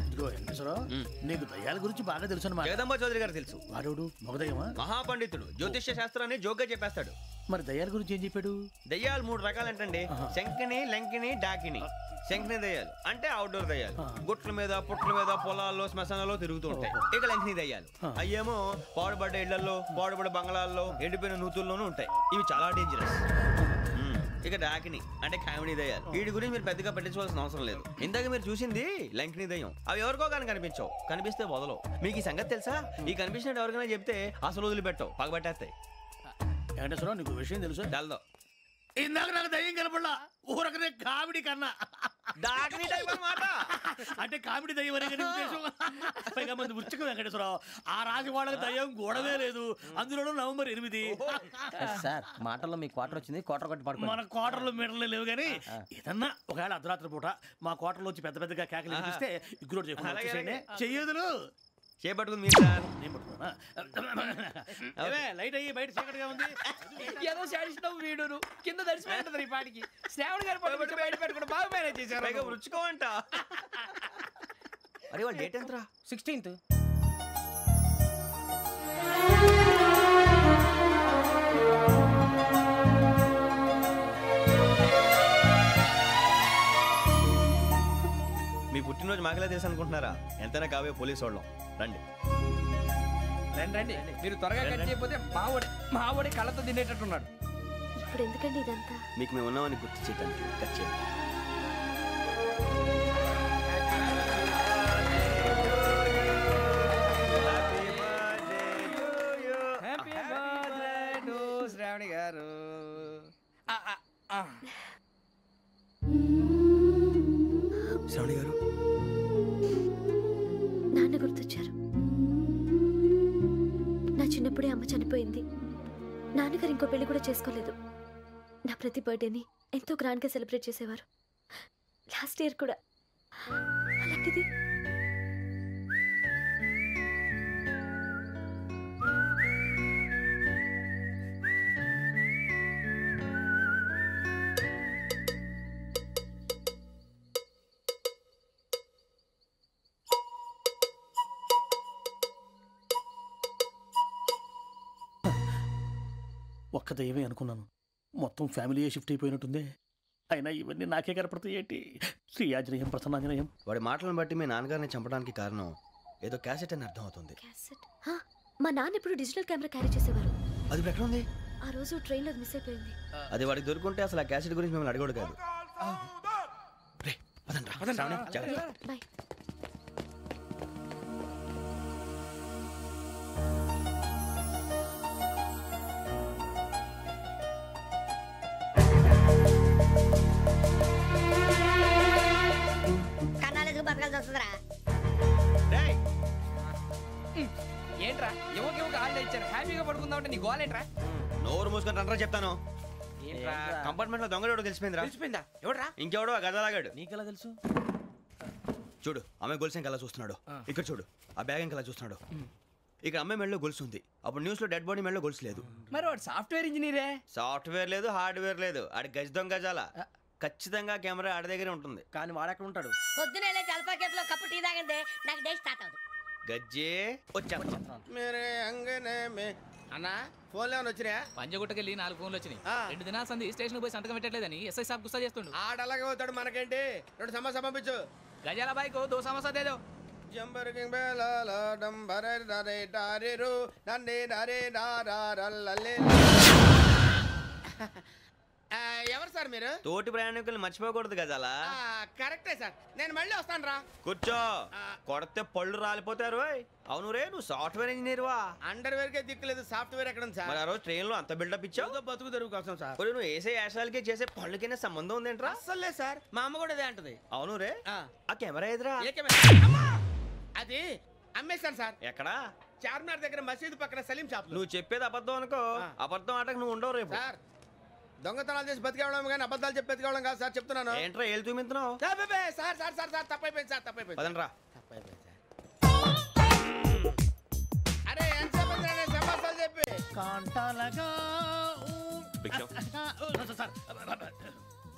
ఇదిగో వెంకటేశ్వరరావు, నీకు దయ్యాల గురించి బాగా తెలుసు అన్నమాట. జగదంబ చౌదరి గారు తెలుసు. వాడు మగదయ్యమా? మహాపండితుడు, జ్యోతిష్య శాస్త్రాన్ని జోగ్గా చెప్పేస్తాడు. మరి దయ్యాల గురించి ఏం చెప్పాడు? దయ్యాలు 3 రకాలంటండి. శంకిని, లంకిని, డాకిని. శంకిని దయ్యాలు అంటే అవుట్డోర్ దయ్యాలు, గుట్ల మీద పుట్ల మీద పొలాల్లో శ్మశానాల్లో తిరుగుతూ ఉంటాయి. ఇక లంకిని దయ్యాలు అయ్యేమో పాడుబడ్డ ఇళ్లలో, పాడుబడ్డ బంగ్లాల్లో, ఎండిపోయిన నూతుల్లోనూ ఉంటాయి. ఇవి చాలా డేంజరస్. ఇక డాకిని అంటే కామెడీ దయ్యాలు. వీటి గురించి మీరు పెద్దగా పట్టించుకోవాల్సిన అవసరం లేదు. ఇందాక మీరు చూసింది లంకిని దయ్యం. అవి ఎవరికో కానీ కనిపించవు, కనిపిస్తే వదలవు. మీకు ఈ సంగతి తెలుసా? ఈ కనిపించినట్టు ఎవరికైనా చెప్తే అసలు వదిలిపెట్టవు, పగబట్టేస్తాయి. వెంకటేశ్వరరావు, నీకు విషయం తెలుసు? తెలదో. ఇందాక నాకు దయ్యం కనపడలా, ఊరకనే కామెడీ కన్నా. డాకిని టైప్ అన్నమాట. అంటే కామెడీ దయ్యం అనే ఉద్దేశం. పైగా మంది ఉచ్చకం వెంకటేశ్వరరావు. ఆ రాజు వాళ్ళకి దయ్యం గోడవే లేదు, అందులోనూ November 8. సార్ మాటల్లో మీ క్వార్టర్ వచ్చింది, క్వార్టర్ కొట్టి పడుకో. మన క్వార్టర్లో మీటర్లు లేవు కానీ ఏదన్నా ఒకవేళ అర్ధరాత్రి పూట మా క్వార్టర్లో వచ్చి పెద్ద పెద్దగా కేకలు ఇస్తే ఇగ్గురు చెయ్యదులు చేపట్టుకుంది మీరు సార్. నేను పట్టుకున్నా. లైట్ అయ్యి బయట చీకటిగా ఉంది. ఏదో శాడిస్తావు వీడును కింద దర్శనం ఈ పాటికి. శ్రావణ్ గారు పట్టుకుంటే బయట పెట్టుకుంటే బాగా మేనేజ్ చేశారు. రుచుకోమంట. అరే వాళ్ళ డేట్ ఎంతరా? 16th. మీ పుట్టినరోజు మాకలే తెలుసు అనుకుంటున్నారా? ఎంతైనా కావే పోలీసు వాళ్ళం. రండి రండి రండి, మీరు త్వరగా కట్ చేయకపోతే మావడి కళ్ళతో తినేటట్టున్నాడు. ఇప్పుడు ఎందుకండి ఇదంతా? మీకు మేము ఉన్నామని గుర్తు చేయడానికి కట్ చేయండి. శ్రావణి గారు శ్రావణి గారు నాన్న గుర్తొచ్చారు. నా చిన్నప్పుడే అమ్మ చనిపోయింది. నాన్నగారు ఇంకో పెళ్లి కూడా చేసుకోలేదు. నా ప్రతి బర్త్డేని ఎంతో గ్రాండ్గా సెలబ్రేట్ చేసేవారు. లాస్ట్ ఇయర్ కూడా. అలాంటిది ఒక్క దయ్యమే అనుకున్నాను. మొత్తం ఫ్యామిలీయే షిఫ్ట్ అయిపోయినట్టుందే. అయినా ఇవన్నీ నాకే కనపడతాయి ఏంటి? శ్రీ ఆంజనేయం ప్రసన్నాంజనేయం. వాడి మాటలను బట్టి మీ నాన్నగారిని చంపడానికి కారణం ఏదో క్యాసెట్ అని అర్థం అవుతుంది. క్యాసెట్? మా నాన్న ఎప్పుడు డిజిటల్ కెమెరా క్యారీ చేసేవారు. అది ఇప్పుడు ఎక్కడ ఉంది? ఆ రోజు ట్రైన్లో మిస్ అయిపోయింది. అది వాడికి దొరుకుంటే అసలు ఆ క్యాసెట్ గురించి మిమ్మల్ని అడగడు కాదు. బాయ్. ఏంట్రా ఎవరికి ఆళ్ళు ఇచ్చారు? హ్యాపీగా పడుకుందామంటే నీ గోలేంట్రా? నోరు మూసుకొని రండ్రా చెప్తాను. కంపార్ట్మెంట్ లో దొంగడు తెలిసిపోయిందిరా. తెలిసిపోయిందా? ఎవడ్రా? ఇంకెవడో గదలాగాడు. నీకెలా తెలుసు? చూడు ఆమె గొలుసు ఇంకలా చూస్తున్నాడు. ఇక్కడ చూడు ఆ బ్యాగ్ ఇంకలా చూస్తున్నాడు. ఇక్కడ అమ్మాయి మెడలో గొలుసు ఉంది. అప్పుడు న్యూస్ లో డెడ్ బాడీ మెడలో గొలుసు లేదు. మరి వాడు సాఫ్ట్వేర్ ఇంజనీరే. సాఫ్ట్వేర్ లేదు, హార్డ్వేర్ లేదు. ఆడి గజ దొంగ గజాల. ఖచ్చితంగా కెమెరా ఆడి దగ్గరే ఉంటుంది. కానీ వాడెక్కడ ఉంటాడు? పొద్దునే జలపా కేఫ్లో కప్పు టీ తాగండి, నాకు డే స్టార్ట్ అవుతుంది. గజ్జే వచ్చా అన్నా ఫోన్లో ఏమైనా వచ్చినా? పంజగుట్టకెళ్ళి 4 ఫోన్లు వచ్చినాయి. 2 దినాల సంది స్టేషన్ పోయి సంతకం పెట్టలేదని ఎస్ఐ సాబ్ గుస్తా చేస్తుండు. ఆడలాగే పోతాడు, మనకేంటి? 2 సమస్య పంపించు. గజాల బైక్ 2 సమస్య దేదో. జంబరకింగ్ బేలాల డంబరే డరే డారేరు నండే డరే డారారల్లలే. ఎవరు సార్ మీరు? తోటి ప్రయాణికులు మర్చిపోకూడదు గజాల. కరెక్టే సార్, నేను మళ్ళీ వస్తాను రా. కూర్చో, కొడితే పళ్ళు రాలిపోతారు. అవును రే, నువ్వు సాఫ్ట్వేర్ ఇంజనీర్ వా? అండర్వేర్ కే దిక్కులేదు, సాఫ్ట్వేర్ ఎక్కడ ఉంది సార్? మరి ఆ రోజు ట్రైన్ లో అంత బిల్డప్ ఇచ్చావు. బతుకు తెరువు కోసం సార్. నువ్వు వేసే యాశాలకి చేసే పళ్ళకైనా సంబంధం ఉందేంట్రా? అస్సలే సార్, మా అమ్మ కూడా అదే అంటది. అవును రే, ఆ కెమెరా ఎదురా? అది అమ్మేశాను సార్. ఎక్కడా? చార్మినార్ దగ్గర మసీదు పక్కన సలీం షాప్. నువ్వు చెప్పేది అబద్ధం అనుకో. అబద్ధం ఆటకు నువ్వు ఉండవు రేపు. సార్ దొంగతనాలు చేసి బతికేవడం కానీ అబద్ధాలు చెప్పి బతికేవడం కాదు సార్, చెప్తున్నాను. ఏంట్రా ఏళ్ళు చూపించున్నావు? సార్ సార్ సార్ సార్ తప్పైపోయింది సార్, తప్పైపోయింది. పదండ్రా. తప్పైపోయింది సార్. అరే ఎంతసేపు సమాసాలు చెప్పి కాంటాలగా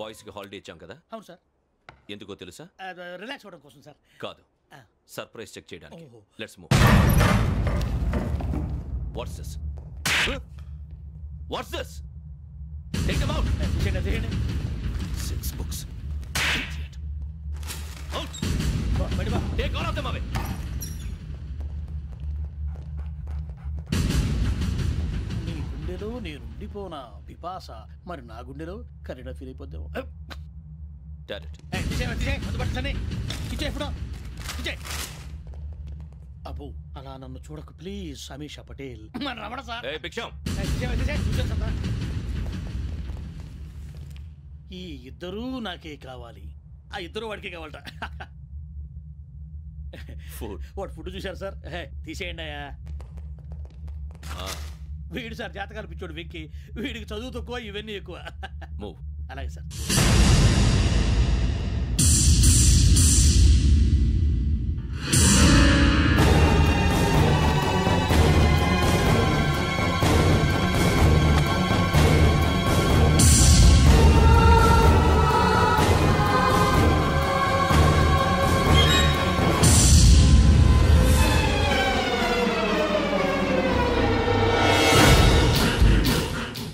బాయ్స్ కి హాలిడే ఇచ్చాం కదా? అవును సార్. ఎందుకో తెలుసా? రిలాక్స్ అవ్వడం కోసం సార్. కాదు, సర్ప్రైజ్ చెక్ చేయడానికి. ఓహో. Let's move. What's this? What's this? Take them out. 6 books. Idiot. Out. Take all of them away. నీ గుండెలో నేనుండిపోనా పిపాస, మరి నా గుండెలో కరీడా ఫీల్ అయిపోద్దాము. అబ్బో అలా నన్ను చూడకు ప్లీజ్. సమీషా పటేల్. రమణ సార్. ఈ ఇద్దరూ నాకే కావాలి. ఆ ఇద్దరు వాడికే కావాలట. వాడు ఫుడ్ చూశారు సార్. తీసేయండి అయ్యా. వీడు సార్ జాతకాలు పిచ్చోడు వెక్కి. వీడికి చదువు తక్కువ, ఇవన్నీ ఎక్కువ. అలాగే సార్.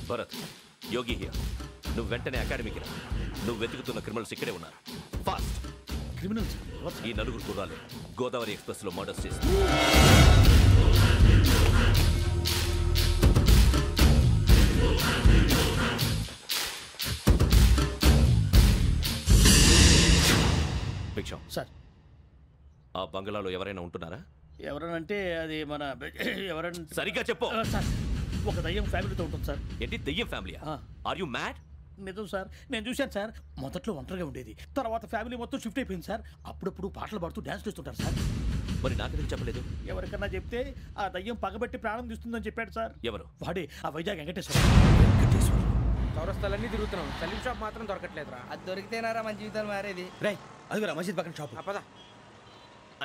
Bharat, Yogi here. నువ్వు వెంటనే అకాడమీకి రా. నువ్వు వెతుకుతున్న క్రిమినల్స్ ఇక్కడే ఉన్నారు. Fast criminals. ఈ నలుగురు కుర్రాలు గోదావరి ఎక్స్ప్రెస్ లో మర్డర్స్ చేసి భిక్షం సార్, ఆ బంగ్లాలో ఎవరైనా ఉంటున్నారా? ఎవరనంటే అది మన ఎవరంటే సరిగ్గా చెప్పు సార్. ఒక దయ్యం ఫ్యామిలీతో ఉంటుంది సార్. ఏంటి దయ్యం ఫ్యామిలీ? Are you mad? నిజం సార్, నేను చూశాను సార్. మొదట్లో ఒంటరిగా ఉండేది, తర్వాత ఫ్యామిలీ మొత్తం షిఫ్ట్ అయిపోయింది సార్. అప్పుడప్పుడు పాటలు పాడుతూ డ్యాన్స్ చేస్తుంటారు సార్. మరి నాకెందుకు చెప్పలేదు? ఎవరికన్నా చెప్తే ఆ దయ్యం పగబెట్టి ప్రాణం తీస్తుందని చెప్పాడు సార్. ఎవరు? వాడే ఆ వైజాగ్ వెంకటేశ్వర. చౌరస్తాలన్నీ తిరుగుతున్నాం, సలీం షాప్ మాత్రం దొరకట్లేదురా. అది దొరికితేనారా మన జీవితాలు మారేది. రే అదిగురా మసీద్ పక్కన షాప్. పదా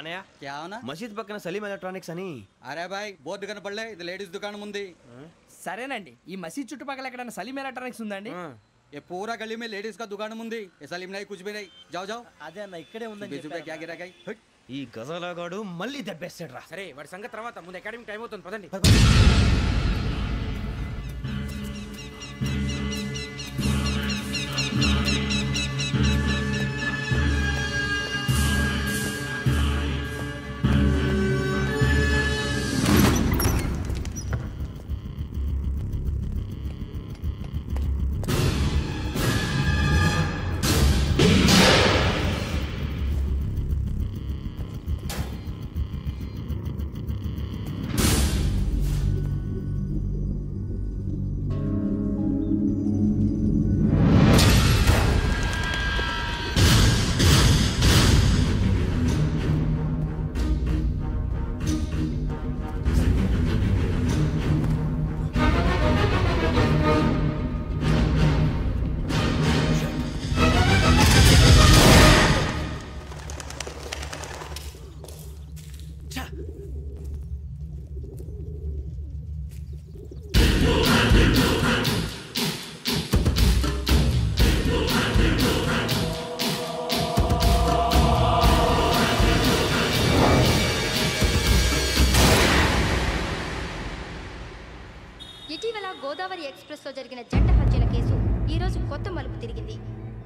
అనయా క్యా होना? మసీద్ పక్కన సలీం ఎలక్ట్రానిక్స్ అని. అరే భాయ్ బోర్డు కనపడలే, ఇది లేడీస్ దుకాణం ఉంది. సరేనండి, ఈ మసీద్ చుట్టుపక్కల ఎక్కడైనా సలీం ఎలక్ట్రానిక్స్ ఉందండి? ये पूरा गली में लेडीज का दुकान मुंदी, ये सलीम नहीं कुछ भी नहीं. जाओ जाओ. అదే అన్న ఇక్కడే ఉందని 20 रुपए क्या गिरा गई. ఈ గజాలగాడు మళ్ళీ దెబ్బేస్తాడు రా. సరే వాడి సంగతి తర్వాత, ముందు అకాడమిక్ టైం అవుతుంది పదండి. ఇటీవల గోదావరి ఎక్స్ప్రెస్ లో జరిగిన జంట హత్యల కేసు ఈ రోజు కొత్త మలుపు తిరిగింది.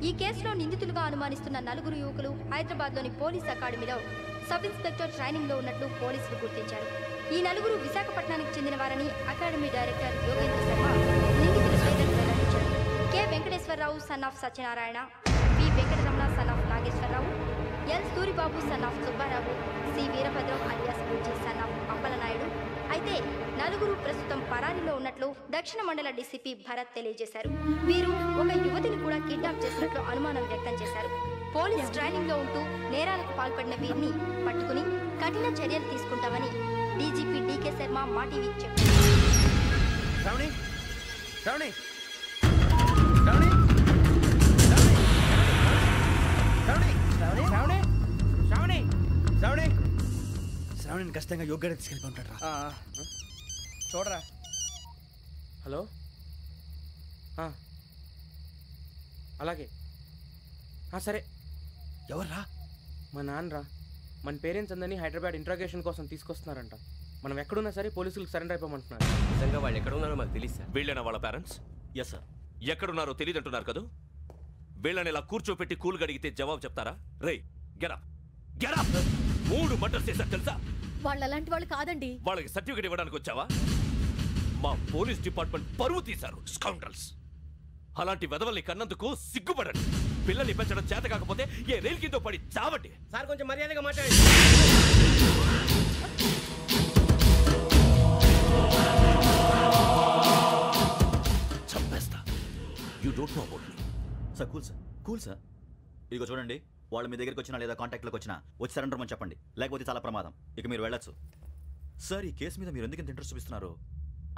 ఈ కేసులో నిందితులుగా అనుమానిస్తున్న నలుగురు యువకులు హైదరాబాద్లోని పోలీస్ అకాడమీలో సబ్ ఇన్స్పెక్టర్ ట్రైనింగ్ లో ఉన్నట్లు పోలీసులు గుర్తించారు. ఈ నలుగురు విశాఖపట్నానికి చెందిన వారని అకాడమీ డైరెక్టర్ యోగేంద్ర శర్మ నిందితుల పేర్లను వెల్లడించారు. K Venkateswararao son of Satyanarayana, P Venkataramana son of Nageswararao, L Suribabu son of Subbarao, C Veerabhadram alias Bujji son of Appalanaidu. అయితే నలుగురు ప్రస్తుతం పరారీలో ఉన్నట్లు దక్షిణ మండల డీసీపీ భరత్ తెలియజేశారు. వీరు ఒక యువతిని కూడా కిడ్నాప్ చేసినట్లు అనుమానం వ్యక్తం చేశారు. పోలీస్ ట్రైనింగ్ లో ఉంటూ నేరాలకు పాల్పడిన వీరిని పట్టుకుని కఠిన చర్యలు తీసుకుంటామని డీజీపీ డీకే శర్మ మా టీవీకి చెప్పారు. శ్రావణిని ఖచ్చితంగా యోగ్యత తీసుకెళ్ళిపోంటాడు రా. చూడరా. హలో, అలాగే సరే. ఎవర్రా? మా నాన్నరా. మన పేరెంట్స్ అందరినీ హైదరాబాద్ ఇంట్రాగేషన్ కోసం తీసుకొస్తున్నారంట. మనం ఎక్కడున్నా సరే పోలీసులకు సరెండర్ అయిపోమంటున్నారు. నిజంగా వాళ్ళు ఎక్కడ ఉన్నారో మాకు తెలియదు సార్. వీళ్ళేనా వాళ్ళ పేరెంట్స్? Yes sir. ఎక్కడున్నారో తెలియదు అంటున్నారు కదా. వీళ్ళని ఇలా కూర్చోపెట్టి కూల్ గడిగితే జవాబు చెప్తారా? రే గెటప్ గెటప్. 3 మర్డర్స్ చేశారు తెలుసా? వాళ్ళు అలాంటి వాళ్ళు కాదండి. వాళ్ళకి సర్టిఫికేట్ ఇవ్వడానికి వచ్చావా? మా పోలీస్ డిపార్ట్మెంట్ పరువు తీశారు స్కౌండ్రల్స్. అలాంటి వెధవల్ని కన్నందుకు సిగ్గుపడండి. పిల్లల్ని పెంచడం చేత కాకపోతే ఏ రైలు కింద పడి చావండి. సార్ కొంచెం మర్యాదగా మాట్లాడండి. చంపేస్తా. You don't know about me. Sir cool sir, cool sir. ఇదిగో చూడండి, వాళ్ళు మీ దగ్గరికి వచ్చినా లేదా కాంటాక్ట్లోకి వచ్చినా వచ్చి సరెండర్ అని చెప్పండి, లేకపోతే చాలా ప్రమాదం. ఇక మీరు వెళ్ళొచ్చు. సార్, ఈ కేసు మీద మీరు ఎందుకు ఇంత ఇంట్రెస్ట్ చూపిస్తున్నారు?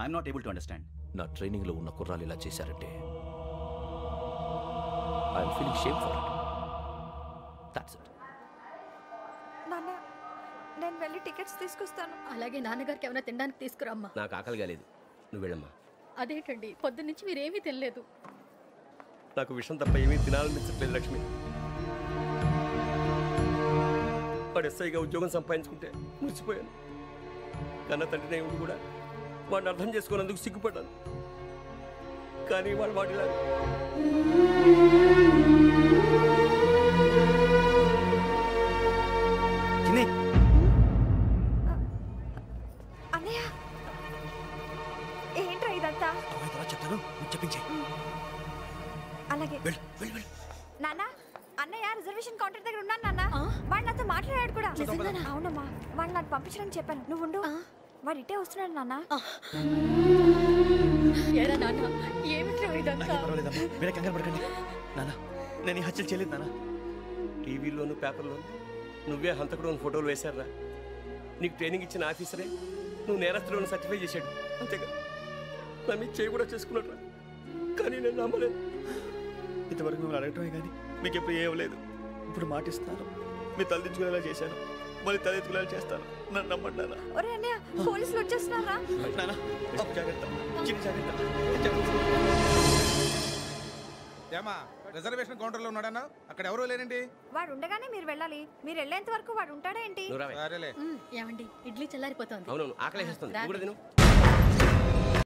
I'm not able to understand. నా ట్రైనింగ్లో ఉన్న కుర్రాలు ఇలా చేశారంటే I'm feeling shame for it. That's it. నాన్న, నేను వెళ్ళి టికెట్స్ తీసుకొస్తాను. అలాగే నాన్నగారికి ఏమైనా తినడానికి తీసుకురామ్మా. నాకు ఆకలి కాలేదు, నువ్వు వెళ్ళమ్మా. అదేంటండి, పొద్దున్నుంచి మీరేమీ తినలేదు. నాకు విషయం తప్ప ఏమీ తినాలనిపించట్లేదు లక్ష్మి. వాడు ఎస్ఐగా ఉద్యోగం సంపాదించుకుంటే మురిసిపోయాను. కన్న తండ్రినే ఉండి కూడా వాడిని అర్థం చేసుకున్నందుకు సిగ్గుపడ్డాను. కానీ వాడిలా చిన్ని అన్నయ్య ఏంట్రా ఇదంతా? చెప్తాను చెప్పించే. అలాగే నాన్న, అన్నయ్య రిజర్వేషన్ కౌంటర్ దగ్గర ఉన్నాను నాన్న. వాడు నాతో మాట్లాడాడు కూడా. అవునమ్మా, వాడు నాకు పంపించడానికి చెప్పాను. నువ్వు ఉండు, వాడు ఇటే వస్తున్నాడు నాన్న. మీరే కంగారు పడకండి నాన్న, నేను ఈ హత్యలు చేయలేదు నాన్న. టీవీలోను పేపర్లోను నువ్వే హంతకుడు ఫోటోలు వేశారా? నీకు ట్రైనింగ్ ఇచ్చిన ఆఫీసరే నువ్వు నేరస్తులను సర్టిఫై చేశాడు. అంతేగా నా మీద చేయి కూడా చేసుకున్నాడు. కానీ నేను నమ్మలేదు. ఇంతవరకు మిమ్మల్ని అడగటమే కానీ మీకు ఎప్పుడు ఏమలేదు. ఇప్పుడు మాటిస్తాను, మీరు తలదించుకునేలా చేశాను, మళ్ళీ తలెత్తుకునేలా చేస్తాను. నన్ను నమ్మండి నాన్న. ఒరే అన్నయ్య, పోలీసులు వచ్చేస్తున్నారా? నాన్న జాగ్రత్త, చిన్న జాగ్రత్త. ఏమా రిజర్వేషన్ కౌంటర్ లో ఉన్నాడన్నా? అక్కడ ఎవరూ లేనండి. వాడు ఉండగానే మీరు వెళ్ళాలి. మీరు వెళ్ళేంత వరకు వాడు ఉంటాడా ఏంటి? సరేలే. ఏమండి ఇడ్లీ చల్లారిపోతుంది. అవును, ఆకలేస్తుంది.